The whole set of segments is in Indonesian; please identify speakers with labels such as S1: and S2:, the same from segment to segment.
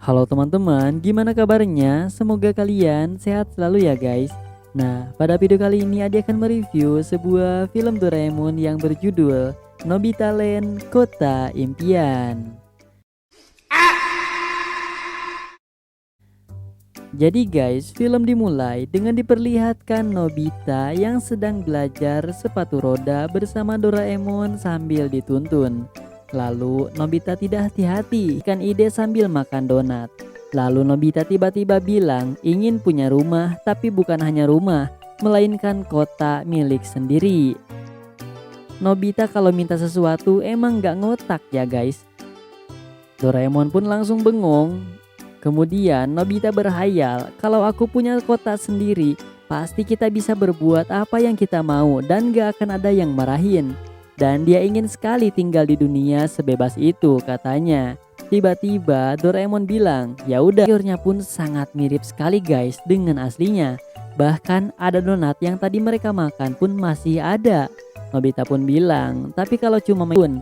S1: Halo teman-teman, gimana kabarnya? Semoga kalian sehat selalu ya guys. Nah, pada video kali ini Adi akan mereview sebuah film Doraemon yang berjudul Nobita Land Kota Impian. Jadi guys, film dimulai dengan diperlihatkan Nobita yang sedang belajar sepatu roda bersama Doraemon sambil dituntun. Lalu Nobita tidak hati-hati ikan ide sambil makan donat. Lalu Nobita tiba-tiba bilang ingin punya rumah, tapi bukan hanya rumah, melainkan kota milik sendiri. Nobita kalau minta sesuatu emang gak ngotak ya guys. Doraemon pun langsung bengong. Kemudian Nobita berhayal, kalau aku punya kota sendiri, pasti kita bisa berbuat apa yang kita mau dan gak akan ada yang marahin. Dan dia ingin sekali tinggal di dunia sebebas itu katanya. Tiba-tiba Doraemon bilang, ya udah. Teksturnya pun sangat mirip sekali guys dengan aslinya. Bahkan ada donat yang tadi mereka makan pun masih ada. Nobita pun bilang, tapi kalau cuma main.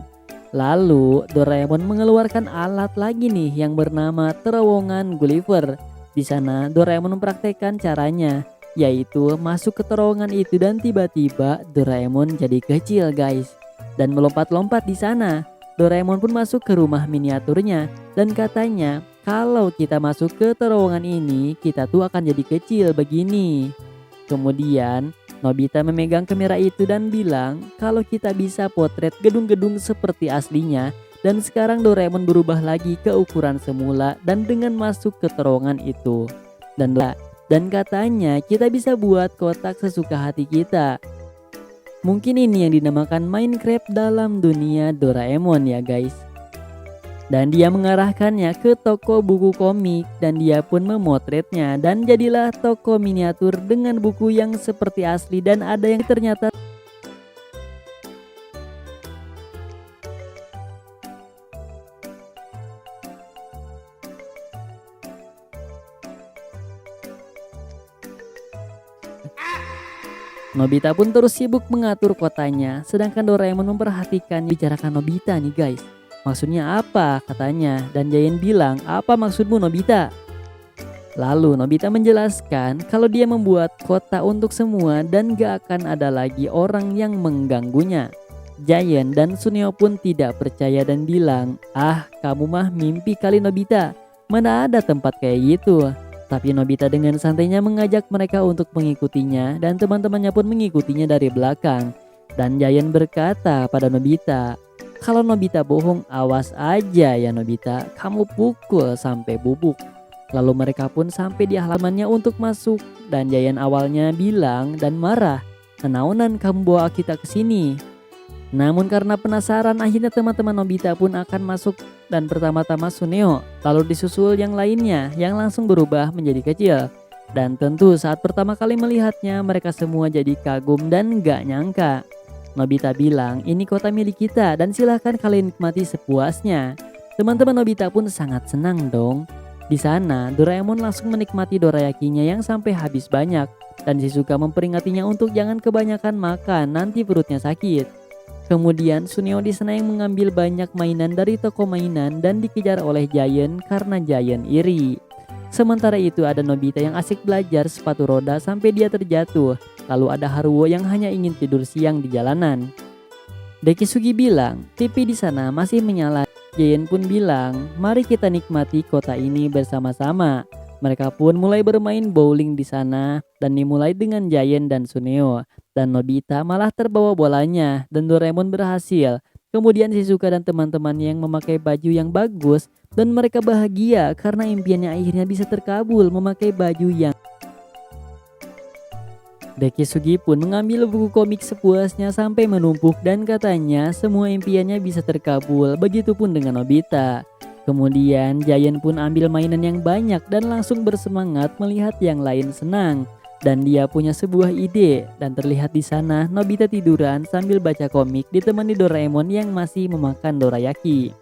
S1: Lalu Doraemon mengeluarkan alat lagi nih yang bernama terowongan Gulliver. Di sana Doraemon mempraktekkan caranya, yaitu masuk ke terowongan itu dan tiba-tiba Doraemon jadi kecil guys. Dan melompat-lompat di sana. Doraemon pun masuk ke rumah miniaturnya dan katanya kalau kita masuk ke terowongan ini kita tuh akan jadi kecil begini. Kemudian Nobita memegang kamera itu dan bilang kalau kita bisa potret gedung-gedung seperti aslinya. Dan sekarang Doraemon berubah lagi ke ukuran semula dan dengan masuk ke terowongan itu. Dan katanya kita bisa buat kotak sesuka hati kita. Mungkin ini yang dinamakan Minecraft dalam dunia Doraemon ya guys. Dan dia mengarahkannya ke toko buku komik dan dia pun memotretnya dan jadilah toko miniatur dengan buku yang seperti asli dan ada yang ternyata Nobita pun terus sibuk mengatur kotanya, sedangkan Doraemon memperhatikan bicarakan Nobita nih guys. Maksudnya apa katanya, dan Giant bilang, apa maksudmu Nobita? Lalu Nobita menjelaskan kalau dia membuat kota untuk semua dan gak akan ada lagi orang yang mengganggunya. Giant dan Suneo pun tidak percaya dan bilang, ah kamu mah mimpi kali Nobita, mana ada tempat kayak gitu. Tapi Nobita dengan santainya mengajak mereka untuk mengikutinya dan teman-temannya pun mengikutinya dari belakang. Dan Giant berkata pada Nobita, kalau Nobita bohong awas aja ya Nobita, kamu pukul sampai bubuk. Lalu mereka pun sampai di halamannya untuk masuk dan Giant awalnya bilang dan marah, "Kenaunan kamu bawa kita ke sini?" Namun karena penasaran akhirnya teman-teman Nobita pun akan masuk dan pertama-tama Suneo, lalu disusul yang lainnya yang langsung berubah menjadi kecil. Dan tentu saat pertama kali melihatnya mereka semua jadi kagum dan gak nyangka. Nobita bilang ini kota milik kita dan silahkan kalian nikmati sepuasnya. Teman-teman Nobita pun sangat senang dong. Di sana Doraemon langsung menikmati dorayakinya yang sampai habis banyak. Dan Shizuka memperingatinya untuk jangan kebanyakan makan nanti perutnya sakit. Kemudian Suneo di sana yang mengambil banyak mainan dari toko mainan dan dikejar oleh Giant karena Giant iri. Sementara itu ada Nobita yang asik belajar sepatu roda sampai dia terjatuh. Lalu ada Haruo yang hanya ingin tidur siang di jalanan. Dekisugi bilang TV di sana masih menyala. Giant pun bilang mari kita nikmati kota ini bersama-sama. Mereka pun mulai bermain bowling di sana dan dimulai dengan Giant dan Suneo. Dan Nobita malah terbawa bolanya dan Doraemon berhasil. Kemudian Shizuka dan teman-temannya yang memakai baju yang bagus dan mereka bahagia karena impiannya akhirnya bisa terkabul memakai baju yang. Dekisugi pun mengambil buku komik sepuasnya sampai menumpuk dan katanya semua impiannya bisa terkabul, begitupun dengan Nobita. Kemudian Giant pun ambil mainan yang banyak dan langsung bersemangat melihat yang lain senang. Dan dia punya sebuah ide dan terlihat di sana Nobita tiduran sambil baca komik ditemani Doraemon yang masih memakan dorayaki.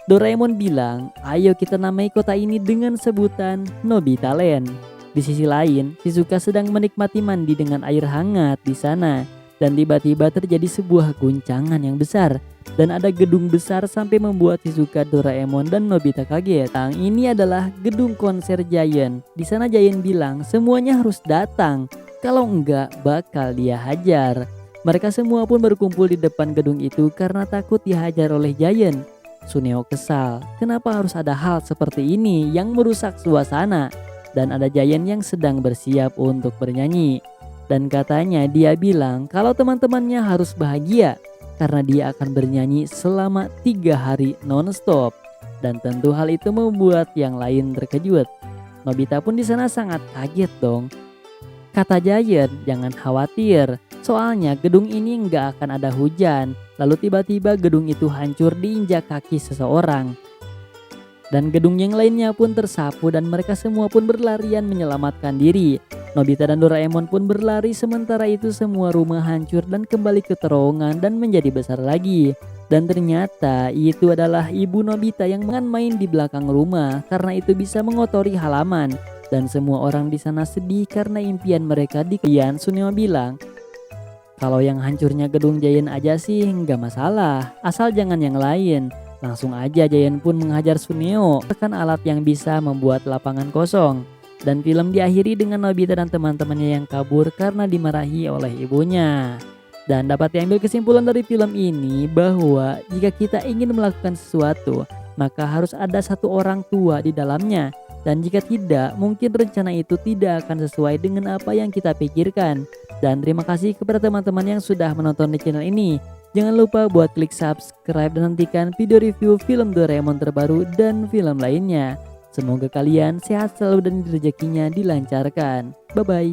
S1: Doraemon bilang, ayo kita namai kota ini dengan sebutan Nobita Land. Di sisi lain, Shizuka sedang menikmati mandi dengan air hangat di sana. Dan tiba-tiba terjadi sebuah guncangan yang besar. Dan ada gedung besar sampai membuat Shizuka, Doraemon, dan Nobita kaget. Ini adalah gedung konser Giant. Di sana Giant bilang semuanya harus datang. Kalau enggak bakal dia hajar. Mereka semua pun berkumpul di depan gedung itu karena takut dihajar oleh Giant. Suneo kesal, kenapa harus ada hal seperti ini yang merusak suasana? Dan ada Giant yang sedang bersiap untuk bernyanyi. Dan katanya dia bilang kalau teman-temannya harus bahagia karena dia akan bernyanyi selama 3 hari non-stop. Dan tentu hal itu membuat yang lain terkejut. Nobita pun di sana sangat kaget dong. Kata Giant, jangan khawatir, soalnya gedung ini nggak akan ada hujan. Lalu tiba-tiba gedung itu hancur diinjak kaki seseorang. Dan gedung yang lainnya pun tersapu dan mereka semua pun berlarian menyelamatkan diri. Nobita dan Doraemon pun berlari sementara itu semua rumah hancur dan kembali ke terowongan dan menjadi besar lagi. Dan ternyata itu adalah ibu Nobita yang main di belakang rumah karena itu bisa mengotori halaman. Dan semua orang di sana sedih karena impian mereka dikeyan. Suneo bilang, kalau yang hancurnya gedung Giant aja sih nggak masalah, asal jangan yang lain. Langsung aja Giant pun menghajar Suneo tekan alat yang bisa membuat lapangan kosong. Dan film diakhiri dengan Nobita dan teman-temannya yang kabur karena dimarahi oleh ibunya. Dan dapat diambil kesimpulan dari film ini bahwa jika kita ingin melakukan sesuatu, maka harus ada satu orang tua di dalamnya. Dan jika tidak, mungkin rencana itu tidak akan sesuai dengan apa yang kita pikirkan. Dan terima kasih kepada teman-teman yang sudah menonton di channel ini. Jangan lupa buat klik subscribe dan nantikan video review film Doraemon terbaru dan film lainnya. Semoga kalian sehat selalu dan rezekinya dilancarkan. Bye bye.